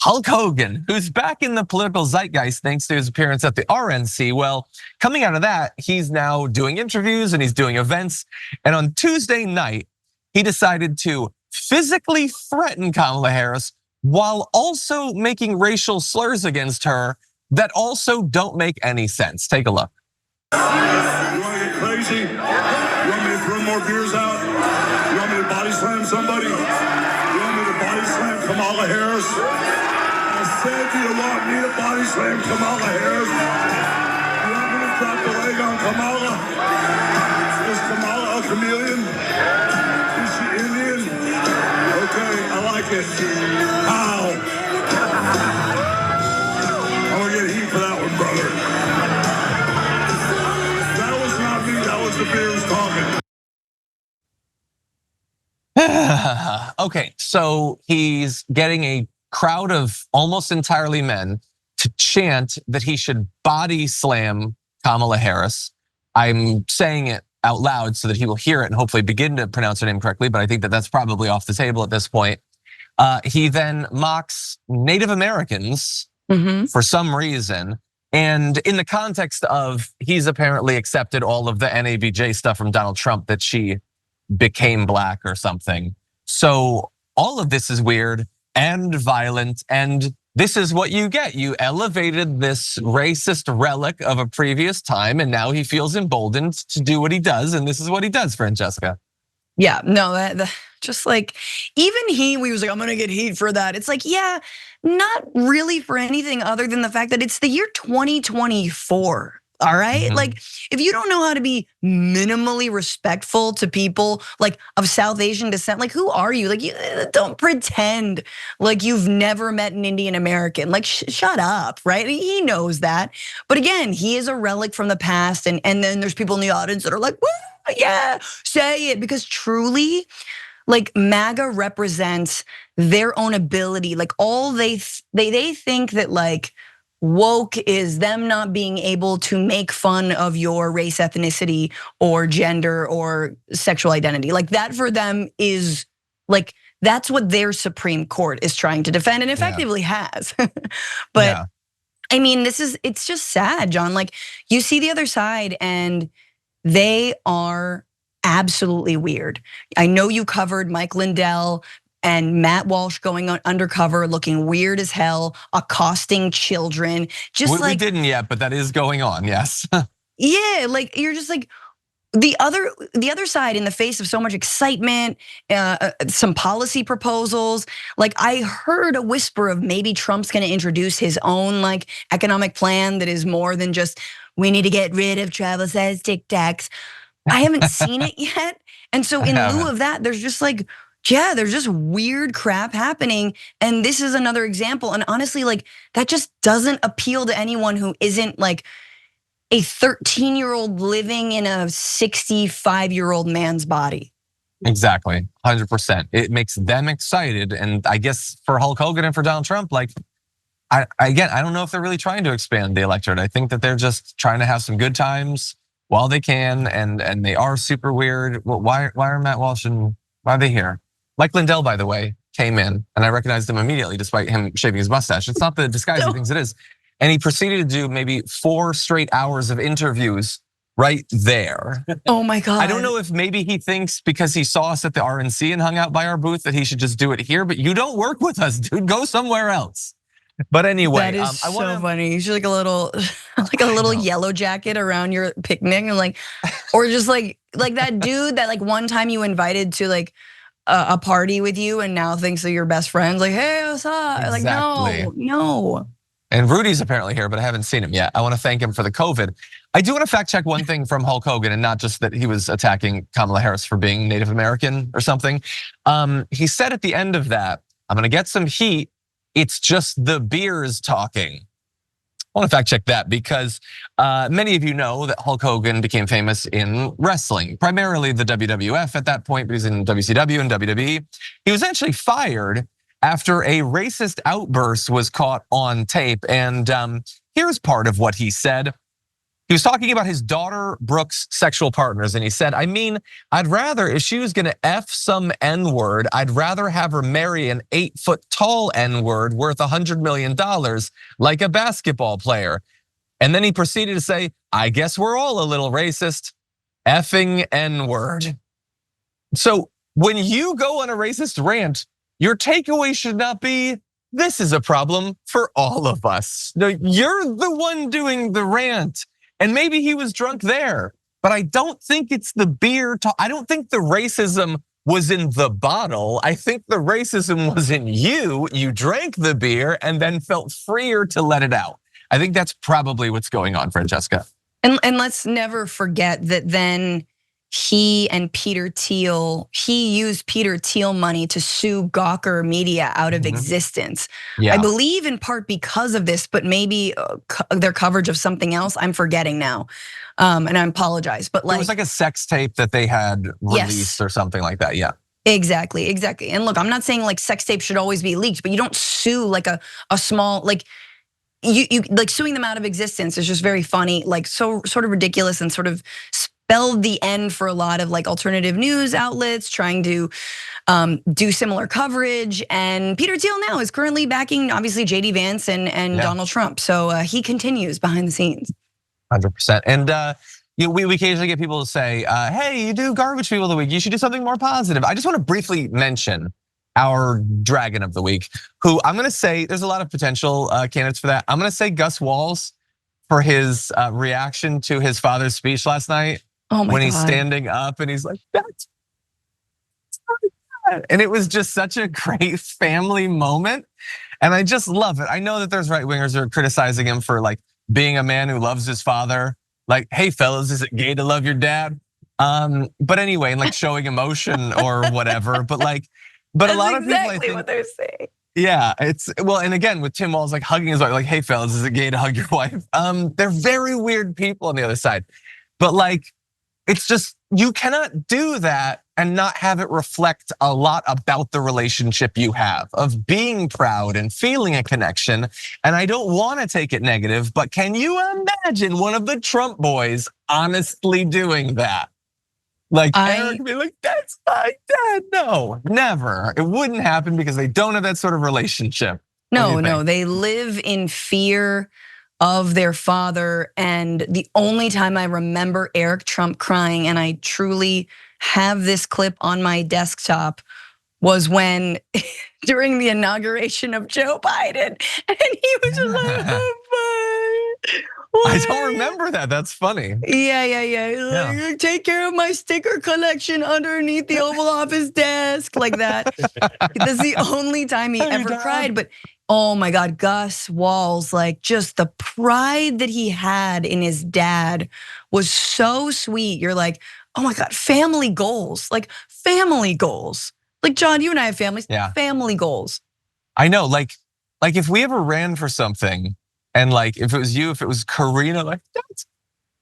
Hulk Hogan, who's back in the political zeitgeist thanks to his appearance at the RNC. Well, coming out of that, he's now doing interviews and he's doing events. And on Tuesday night, he decided to physically threaten Kamala Harris while also making racial slurs against her that also don't make any sense. Take a look. You want to get crazy? You want me to throw more beers out? You want me to body slam somebody? You want me to body slam Kamala Harris? I said you want me to body slam Kamala Harris? You want me to drop the leg on Kamala? Is Kamala a chameleon? Is she Indian? Okay, I like it. How? I'm gonna get heat for that one, brother. That was not me, that was the beers talking. Okay, so he's getting a crowd of almost entirely men to chant that he should body slam Kamala Harris. I'm saying it out loud so that he will hear it and hopefully begin to pronounce her name correctly, but I think that that's probably off the table at this point. He then mocks Native Americans for some reason. And in the context of he's apparently accepted all of the NABJ stuff from Donald Trump that she became black or something. So all of this is weird and violent, and this is what you get. You elevated this racist relic of a previous time, and now he feels emboldened to do what he does, and this is what he does, Francesca. Yeah, no, just like, even he was like, I'm gonna get heat for that. It's like, yeah, not really for anything other than the fact that it's the year 2024. All right, like if you don't know how to be minimally respectful to people like of South Asian descent, like who are you? Like you don't pretend like you've never met an Indian American. Like shut up, right? He knows that. But again, he is a relic from the past, and then there's people in the audience that are like, well, yeah, say it, because truly, like MAGA represents their own ability. Like all they think that like woke is them not being able to make fun of your race, ethnicity, or gender, or sexual identity. Like that for them is like, that's what their Supreme Court is trying to defend and effectively has. But I mean, it's just sad, John. Like you see the other side and they are absolutely weird. I know you covered Mike Lindell and Matt Walsh going on undercover, looking weird as hell, accosting children. Just we didn't yet, but that is going on, yes. Yeah, like you're just like the other side in the face of so much excitement, some policy proposals. Like I heard a whisper of maybe Trump's gonna introduce his own like economic plan that is more than just we need to get rid of travel size Tic Tacs. I haven't seen it yet, and so in lieu of that, there's just like, yeah, there's just weird crap happening. And this is another example. And honestly, like that just doesn't appeal to anyone who isn't like a 13-year-old living in a 65-year-old man's body. Exactly, 100%. It makes them excited. And I guess for Hulk Hogan and for Donald Trump, like, I don't know if they're really trying to expand the electorate. I think that they're just trying to have some good times while they can. And they are super weird. Well, why are Matt Walsh and why are they here? Mike Lindell, by the way, came in and I recognized him immediately despite him shaving his mustache. It's not the disguise he thinks it is. And he proceeded to do maybe 4 straight hours of interviews right there. Oh my God. I don't know if maybe he thinks because he saw us at the RNC and hung out by our booth that he should just do it here, but you don't work with us, dude, go somewhere else. But anyway, that is so funny. You should like a little yellow jacket around your picnic and like, or just like that dude that like one time you invited to like a party with you and now thinks they're your best friends. Like, hey, what's up? Exactly. Like, no. And Rudy's apparently here, but I haven't seen him yet. I want to thank him for the COVID. I do want to fact check one thing from Hulk Hogan, and not just that he was attacking Kamala Harris for being Native American or something. He said at the end of that, I'm gonna get some heat. It's just the beers talking. I want to fact check that because many of you know that Hulk Hogan became famous in wrestling, primarily the WWF at that point, but he's in WCW and WWE. He was actually fired after a racist outburst was caught on tape. And here's part of what he said. He was talking about his daughter Brooke's sexual partners, and he said, I mean, I'd rather, if she was gonna F some N-word, I'd rather have her marry an 8-foot-tall N-word worth $100 million like a basketball player. And then he proceeded to say, I guess we're all a little racist. Effing N-word. So when you go on a racist rant, your takeaway should not be, this is a problem for all of us. No, you're the one doing the rant. And maybe he was drunk there, but I don't think it's the beer. I don't think the racism was in the bottle. I think the racism was in you. You drank the beer and then felt freer to let it out. I think that's probably what's going on, Francesca. And let's never forget that then he and Peter Thiel, he used Peter Thiel money to sue Gawker Media out of existence. Yeah. I believe in part because of this, but maybe their coverage of something else. I'm forgetting now, and I apologize. But like, it was like a sex tape that they had released or something like that. Yeah. Exactly. And look, I'm not saying like sex tapes should always be leaked, but you don't sue like a small like. You like suing them out of existence is just very funny, like so sort of ridiculous and sort of spelled the end for a lot of like alternative news outlets trying to do similar coverage. And Peter Thiel now is currently backing obviously JD Vance and Donald Trump. So he continues behind the scenes. 100%. And we occasionally get people to say, hey, you do garbage people of the week. You should do something more positive. I just want to briefly mention our dragon of the week, who I'm gonna say there's a lot of potential candidates for that. I'm gonna say Gus Walz for his reaction to his father's speech last night. Oh my when God. He's standing up and he's like, that's not bad. And it was just such a great family moment. And I just love it. I know that there's right wingers who are criticizing him for like being a man who loves his father. Like, hey fellas, is it gay to love your dad? But anyway, and like showing emotion or whatever. But that's a lot of people, I exactly think, what they're saying. Yeah, it's well, and again with Tim Walz like hugging his wife, like, hey fellas, is it gay to hug your wife? They're very weird people on the other side. But like, it's just, you cannot do that and not have it reflect a lot about the relationship you have of being proud and feeling a connection. And I don't want to take it negative, but can you imagine one of the Trump boys honestly doing that? Like Eric be like, that's my dad. No, never. It wouldn't happen because they don't have that sort of relationship. No, they live in fear of their father. And the only time I remember Eric Trump crying, and I truly have this clip on my desktop, was when during the inauguration of Joe Biden, and he was just like, oh my. I don't remember that. That's funny. Yeah. Like, take care of my sticker collection underneath the Oval Office desk, like that. That's the only time he ever cried. But oh my God, Gus Walz, like just the pride that he had in his dad was so sweet. You're like, oh my God, family goals, like family goals. Like John, you and I have families, family goals. I know, like if we ever ran for something, and like, if it was you, if it was Karina, like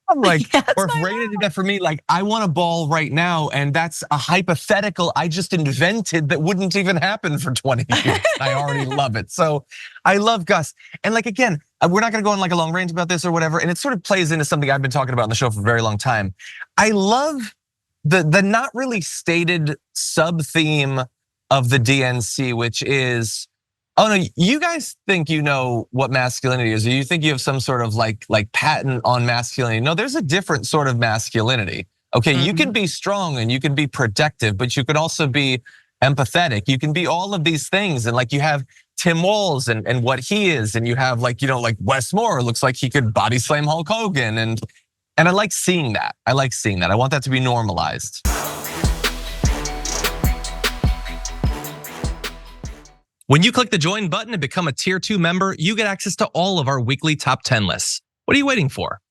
I'm like, or if Raina did that for me, like I want a ball right now, and that's a hypothetical I just invented that wouldn't even happen for 20 years. I already love it. So I love Gus. And like, again, we're not gonna go on like a long rant about this or whatever, and it sort of plays into something I've been talking about on the show for a very long time. I love the not really stated sub theme of the DNC, which is, oh no, you guys think you know what masculinity is, or you think you have some sort of like patent on masculinity. No, there's a different sort of masculinity. Okay, you can be strong and you can be protective, but you can also be empathetic. You can be all of these things. And like you have Tim Walz and what he is, and you have like Wes Moore looks like he could body slam Hulk Hogan. And I like seeing that. I want that to be normalized. When you click the join button and become a tier 2 member, you get access to all of our weekly top 10 lists. What are you waiting for?